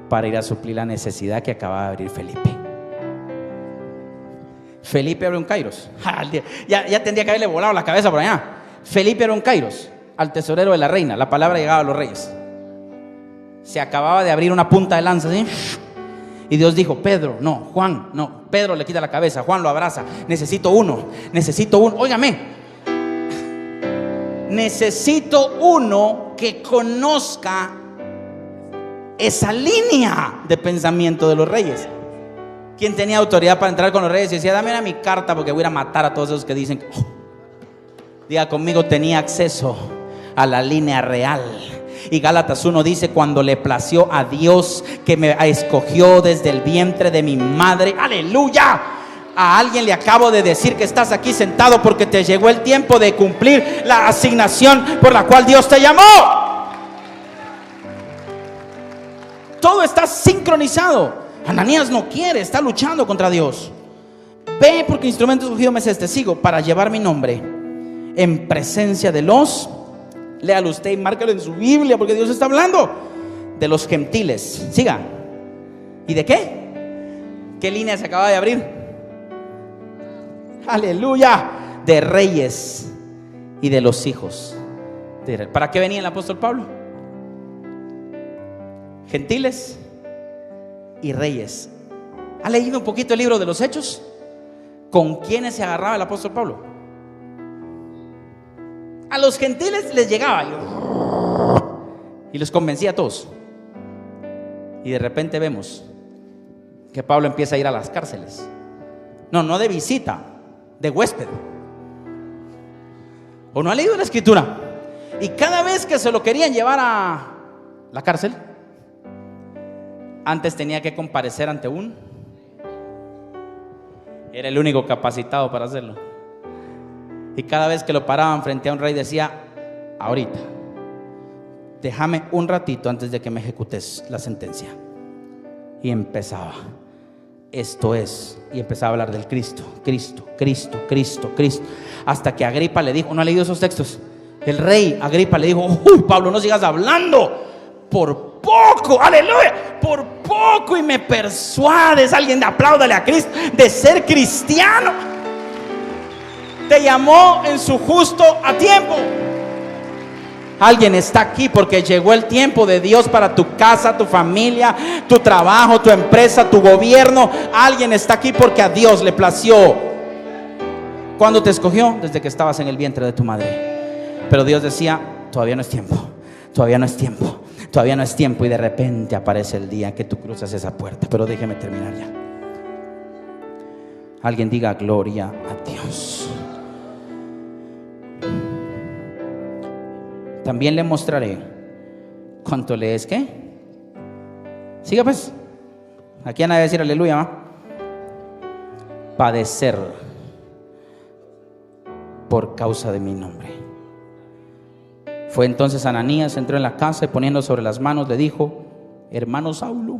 para ir a suplir la necesidad que acababa de abrir Felipe. Felipe abrió un Kairos. Ya tendría que haberle volado la cabeza por allá. Felipe abrió un Kairos al tesorero de la reina. La palabra llegaba a los reyes. Se acababa de abrir una punta de lanza, ¿sí? Y Dios dijo: Pedro, no, Juan, no. Pedro le quita la cabeza, Juan lo abraza. Necesito uno. Óigame, necesito uno que conozca esa línea de pensamiento de los reyes. ¿Quién tenía autoridad para entrar con los reyes? Y decía: dame mi carta porque voy a ir a matar a todos esos que dicen. Diga conmigo, tenía acceso a la línea real. Y Gálatas 1 dice: cuando le plació a Dios que me escogió desde el vientre de mi madre. ¡Aleluya! A alguien le acabo de decir que estás aquí sentado porque te llegó el tiempo de cumplir la asignación por la cual Dios te llamó. Todo está sincronizado. Ananías no quiere, está luchando contra Dios. Ve, porque instrumento escogido me es este, sigo para llevar mi nombre en presencia de los, léalo usted y márcalo en su Biblia, porque Dios está hablando de los gentiles. Siga. ¿Y de qué? ¿Qué línea se acaba de abrir? Aleluya. De reyes y de los hijos de Israel. ¿Para qué venía el apóstol Pablo? Gentiles y reyes. ¿Ha leído un poquito el libro de los Hechos? ¿Con quiénes se agarraba el apóstol Pablo? A los gentiles les llegaba y los convencía a todos. Y de repente vemos que Pablo empieza a ir a las cárceles. No de visita, de huésped. ¿O no ha leído la escritura? Y cada vez que se lo querían llevar a la cárcel, antes tenía que comparecer ante era el único capacitado para hacerlo. Y cada vez que lo paraban frente a un rey decía: ahorita, déjame un ratito antes de que me ejecutes la sentencia. Y empezaba: esto es, y empezaba a hablar del Cristo, hasta que Agripa le dijo, ¿no ha leído esos textos? El rey Agripa le dijo: uy, Pablo, no sigas hablando, por poco, aleluya, por poco y me persuades, alguien apláudale a Cristo, de ser cristiano. Te llamó en su justo a tiempo. Alguien está aquí porque llegó el tiempo de Dios para tu casa, tu familia, tu trabajo, tu empresa, tu gobierno. Alguien está aquí porque a Dios le plació. ¿Cuándo te escogió? Desde que estabas en el vientre de tu madre. Pero Dios decía: todavía no es tiempo, todavía no es tiempo, todavía no es tiempo. Y de repente aparece el día que tú cruzas esa puerta. Pero déjeme terminar ya. Alguien diga: gloria a Dios. También le mostraré cuánto le es que. Siga pues. Aquí nadie va a decir aleluya, ¿va? Padecer por causa de mi nombre. Fue entonces Ananías, entró en la casa y poniendo sobre las manos le dijo: hermano Saulo.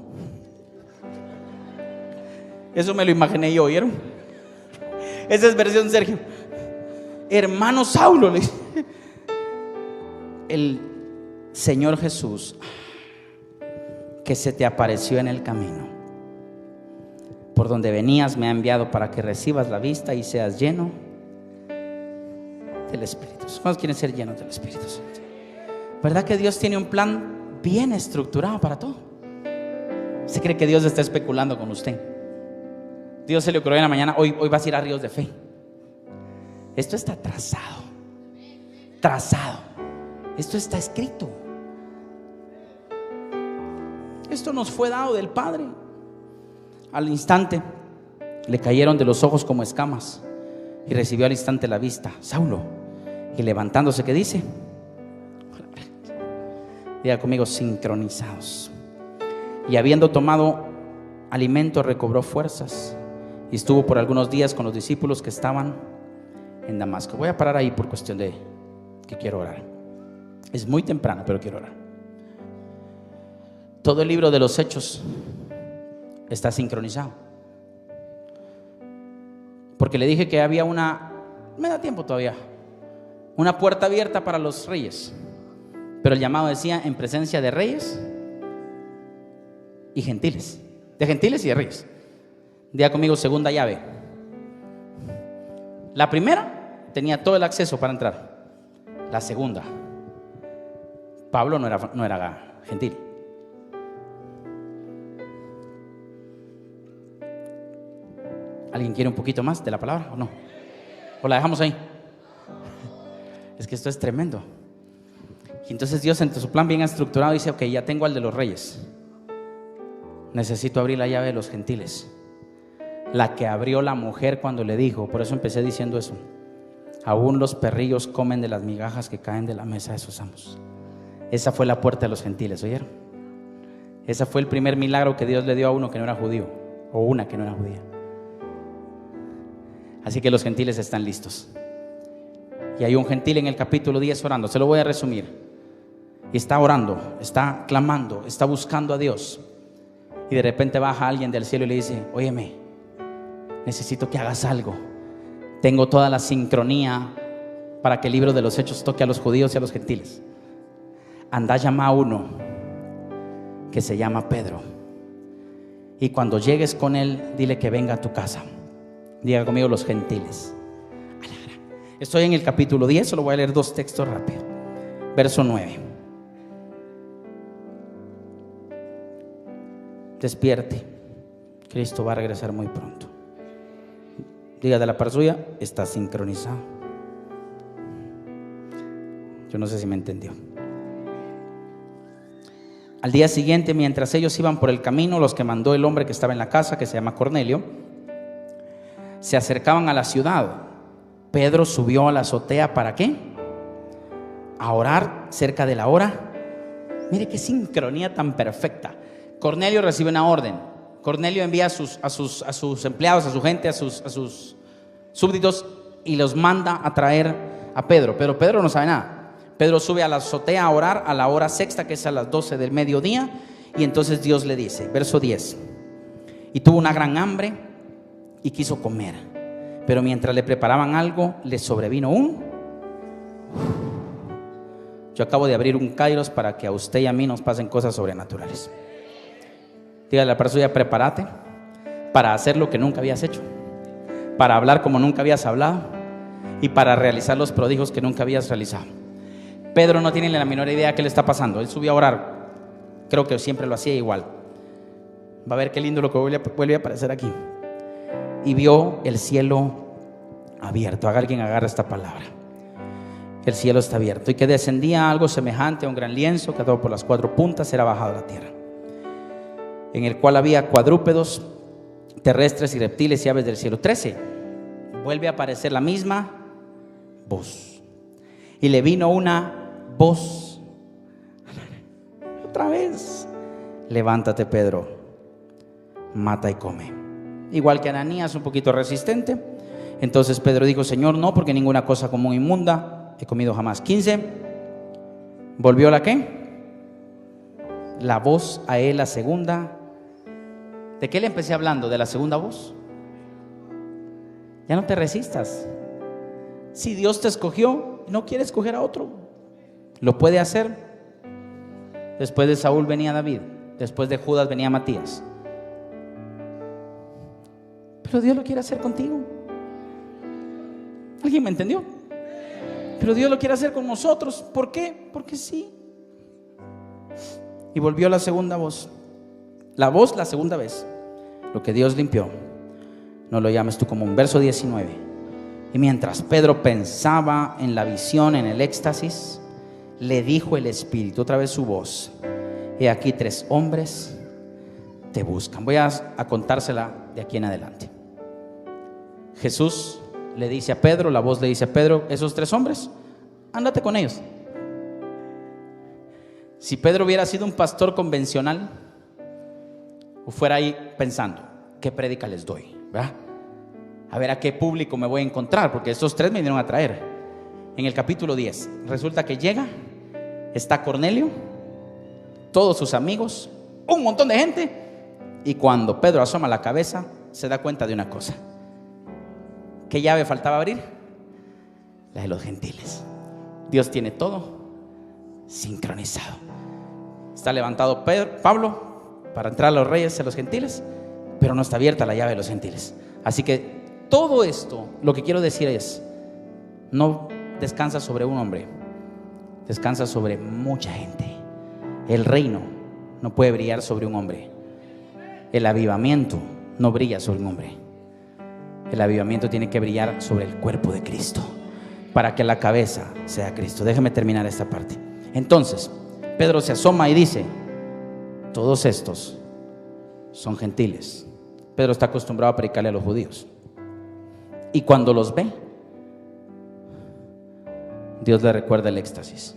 Eso me lo imaginé yo, ¿vieron? Esa es versión Sergio. Hermano Saulo, le dice: el Señor Jesús, que se te apareció en el camino por donde venías, me ha enviado para que recibas la vista y seas lleno del Espíritu. ¿Cuántos quieren ser llenos del Espíritu Santo? ¿Verdad que Dios tiene un plan bien estructurado para todo? ¿Se cree que Dios está especulando con usted? Dios se le ocurrió en la mañana: hoy vas a ir a Ríos de Fe. Esto está trazado. Esto está escrito. Esto nos fue dado del Padre. Al instante le cayeron de los ojos como escamas y recibió al instante la vista. Saulo, y levantándose, ¿qué dice? Diga conmigo: sincronizados. Y habiendo tomado alimento, recobró fuerzas y estuvo por algunos días con los discípulos que estaban en Damasco. Voy a parar ahí por cuestión de que quiero orar. Es muy temprano, pero quiero orar. Todo el libro de los Hechos está sincronizado. Porque le dije que había me da tiempo todavía, una puerta abierta para los reyes. Pero el llamado decía en presencia de reyes y gentiles. De gentiles y de reyes. Diga conmigo, segunda llave. La primera tenía todo el acceso para entrar. La segunda, Pablo no era gentil. ¿Alguien quiere un poquito más de la palabra o no? ¿O la dejamos ahí? Es que esto es tremendo. Y entonces Dios, en su plan bien estructurado, dice: ok, ya tengo al de los reyes, necesito abrir la llave de los gentiles. La que abrió la mujer cuando le dijo, por eso empecé diciendo eso: aún los perrillos comen de las migajas que caen de la mesa de sus amos. Esa fue la puerta de los gentiles, ¿oyeron? Ese fue el primer milagro que Dios le dio a uno que no era judío, o una que no era judía. Así que los gentiles están listos. Y hay un gentil en el capítulo 10 orando. Se lo voy a resumir. Y está orando, está clamando, está buscando a Dios. Y de repente baja alguien del cielo y le dice: óyeme, necesito que hagas algo. Tengo toda la sincronía para que el libro de los Hechos toque a los judíos y a los gentiles. Anda, llama a uno que se llama Pedro, y cuando llegues con él, dile que venga a tu casa. Diga conmigo, los gentiles. Estoy en el capítulo 10, solo voy a leer 2 textos rápido. Verso 9. Despierte, Cristo va a regresar muy pronto. Diga de la par suya: está sincronizado. Yo no sé si me entendió. Al día siguiente, mientras ellos iban por el camino, los que mandó el hombre que estaba en la casa, que se llama Cornelio, se acercaban a la ciudad. Pedro subió a la azotea, ¿para qué? A orar cerca de la hora. Mire qué sincronía tan perfecta. Cornelio recibe una orden. Cornelio envía a sus empleados, a su gente, a sus súbditos, y los manda a traer a Pedro. Pero Pedro no sabe nada. Pedro sube a la azotea a orar a la hora sexta, que es a las 12 del mediodía. Y entonces Dios le dice, verso 10: y tuvo una gran hambre y quiso comer, pero mientras le preparaban algo, le sobrevino Yo acabo de abrir un Kairos para que a usted y a mí nos pasen cosas sobrenaturales. Dígale a la persona: prepárate para hacer lo que nunca habías hecho, para hablar como nunca habías hablado y para realizar los prodigios que nunca habías realizado. Pedro no tiene la menor idea qué le está pasando. Él subió a orar. Creo que siempre lo hacía igual. Va a ver qué lindo lo que vuelve a aparecer aquí. Y vio el cielo abierto. Alguien agarra esta palabra. El cielo está abierto, y que descendía algo semejante a un gran lienzo que atado por las 4 puntas era bajado a la tierra, en el cual había cuadrúpedos terrestres y reptiles y aves del cielo. 13. Vuelve a aparecer la misma voz, y le vino una voz otra vez: levántate, Pedro, mata y come. Igual que Ananías, un poquito resistente. Entonces Pedro dijo: Señor, no, porque ninguna cosa común inmunda he comido jamás. 15. ¿Volvió la qué? La voz a él, la segunda. ¿De qué le empecé hablando? ¿De la segunda voz? Ya no te resistas. Si Dios te escogió, no quiere escoger a otro. Lo puede hacer. Después de Saúl venía David, después de Judas venía Matías. Pero Dios lo quiere hacer contigo. ¿Alguien me entendió? Pero Dios lo quiere hacer con nosotros. ¿Por qué? Porque sí. Y volvió la segunda voz. La voz la segunda vez. Lo que Dios limpió, no lo llames tú común. Verso 19. Y mientras Pedro pensaba en la visión, en el éxtasis, le dijo el Espíritu, otra vez su voz: he aquí 3 hombres te buscan. Voy a contársela de aquí en adelante. Jesús le dice a Pedro, la voz le dice a Pedro: esos 3 hombres, ándate con ellos. Si Pedro hubiera sido un pastor convencional, o fuera ahí pensando, ¿qué prédica les doy? ¿Verdad? A ver a qué público me voy a encontrar, porque estos 3 me vinieron a traer. en el capítulo 10, resulta que llega, está Cornelio, todos sus amigos, un montón de gente, y cuando Pedro asoma la cabeza, se da cuenta de una cosa. ¿Qué llave faltaba abrir? La de los gentiles. Dios tiene todo sincronizado. Está levantado Pablo para entrar a los reyes, a los gentiles, pero no está abierta la llave de los gentiles. Así que todo esto, lo que quiero decir es, no descansa sobre un hombre, descansa sobre mucha gente. El reino no puede brillar sobre un hombre. El avivamiento no brilla sobre un hombre. El avivamiento tiene que brillar sobre el cuerpo de Cristo, para que la cabeza sea Cristo. Déjeme terminar esta parte. Entonces Pedro se asoma y dice: todos estos son gentiles. Pedro está acostumbrado a predicarle a los judíos, y cuando los ve, Dios le recuerda el éxtasis.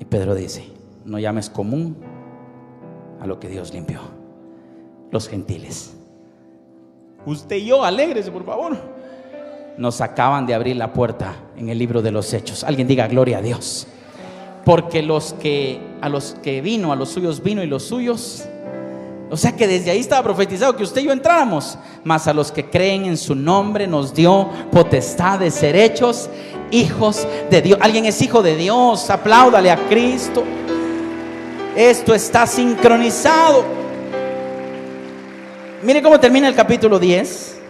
Y Pedro dice: no llames común a lo que Dios limpió. Los gentiles, usted y yo, alégrese por favor, nos acaban de abrir la puerta en el libro de los Hechos. Alguien diga gloria a Dios. Porque a los que vino, a los suyos vino, y los suyos, o sea que desde ahí estaba profetizado que usted y yo entráramos. Mas a los que creen en su nombre nos dio potestad de ser hechos hijos de Dios. Alguien es hijo de Dios, apláudale a Cristo. Esto está sincronizado. Mire cómo termina el capítulo 10,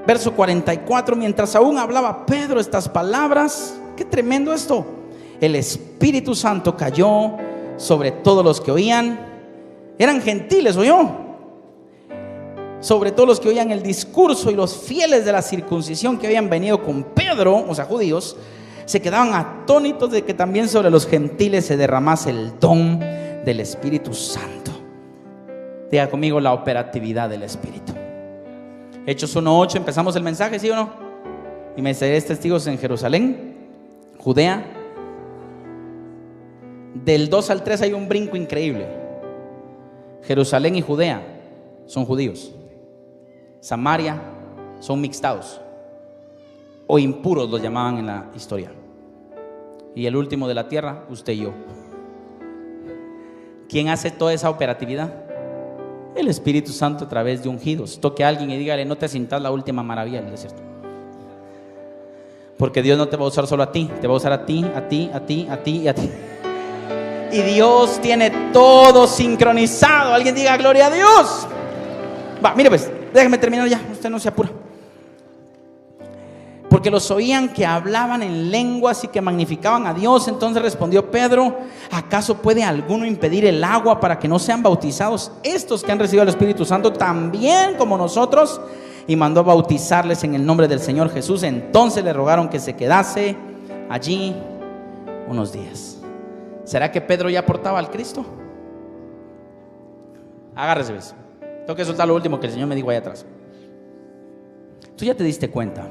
verso 44. Mientras aún hablaba Pedro estas palabras, qué tremendo esto, el Espíritu Santo cayó sobre todos los que oían. Eran gentiles, ¿oyó? Sobre todos los que oían el discurso, y los fieles de la circuncisión que habían venido con Pedro, o sea, judíos, se quedaban atónitos de que también sobre los gentiles se derramase el don del Espíritu Santo. Diga conmigo: la operatividad del Espíritu. Hechos 1:8, empezamos el mensaje, ¿sí o no? Y me seréis testigos en Jerusalén, Judea. Del 2 al 3 hay un brinco increíble. Jerusalén y Judea son judíos. Samaria son mixtados, o impuros los llamaban en la historia. Y el último de la tierra, usted y yo. ¿Quién hace toda esa operatividad? El Espíritu Santo a través de ungidos. Toque a alguien y dígale: no te sientas la última maravilla del desierto. Porque Dios no te va a usar solo a ti, te va a usar a ti, a ti, a ti, a ti y a ti. Y Dios tiene todo sincronizado. Alguien diga gloria a Dios. Va, mire pues, déjeme terminar ya, usted no se apura. Porque los oían que hablaban en lenguas y que magnificaban a Dios. Entonces respondió Pedro: ¿acaso puede alguno impedir el agua para que no sean bautizados estos que han recibido el Espíritu Santo también como nosotros? Y mandó a bautizarles en el nombre del Señor Jesús. Entonces le rogaron que se quedase allí unos días. ¿Será que Pedro ya portaba al Cristo? Agárrese, eso. Tengo que soltar lo último que el Señor me dijo allá atrás. Tú ya te diste cuenta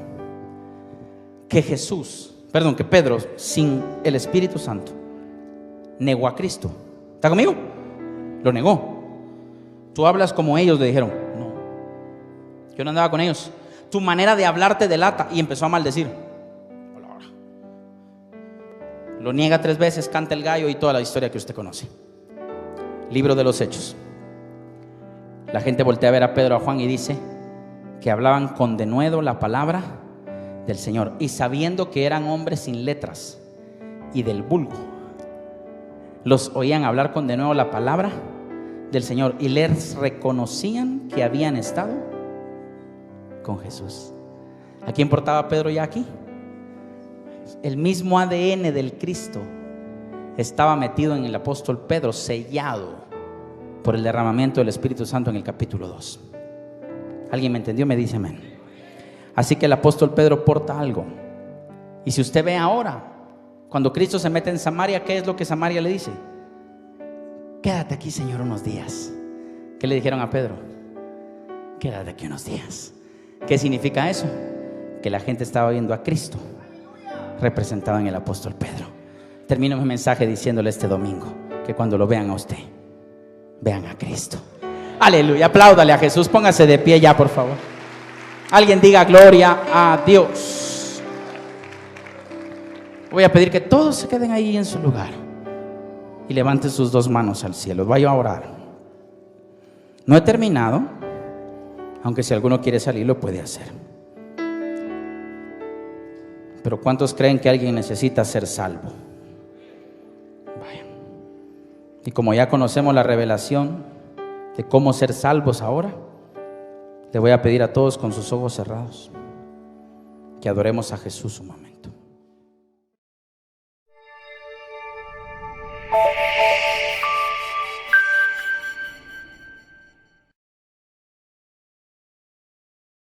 que que Pedro, sin el Espíritu Santo, negó a Cristo. ¿Está conmigo? Lo negó. Tú hablas como ellos, le dijeron. No, yo no andaba con ellos. Tu manera de hablar te delata. Y empezó a maldecir. Lo niega 3 veces, canta el gallo y toda la historia que usted conoce. Libro de los Hechos. La gente voltea a ver a Pedro, a Juan, y dice que hablaban con denuedo la palabra del Señor, y sabiendo que eran hombres sin letras y del vulgo, los oían hablar con denuedo la palabra del Señor, y les reconocían que habían estado con Jesús. ¿A quién portaba Pedro ya aquí? El mismo ADN del Cristo estaba metido en el apóstol Pedro, sellado por el derramamiento del Espíritu Santo en el capítulo 2. ¿Alguien me entendió? Me dice amén. Así que el apóstol Pedro porta algo. Y si usted ve ahora, cuando Cristo se mete en Samaria, ¿qué es lo que Samaria le dice? Quédate aquí, Señor, unos días. ¿Qué le dijeron a Pedro? Quédate aquí unos días. ¿Qué significa eso? Que la gente estaba viendo a Cristo representado en el apóstol Pedro. Termino mi mensaje diciéndole este domingo que cuando lo vean a usted, vean a Cristo. Aleluya, apláudale a Jesús, póngase de pie ya, por favor. Alguien diga gloria a Dios. Voy a pedir que todos se queden ahí en su lugar y levanten sus dos manos al cielo. Vaya a orar. No he terminado, aunque si alguno quiere salir lo puede hacer. Pero ¿cuántos creen que alguien necesita ser salvo? Vaya. Y como ya conocemos la revelación de cómo ser salvos ahora, le voy a pedir a todos con sus ojos cerrados que adoremos a Jesús un momento.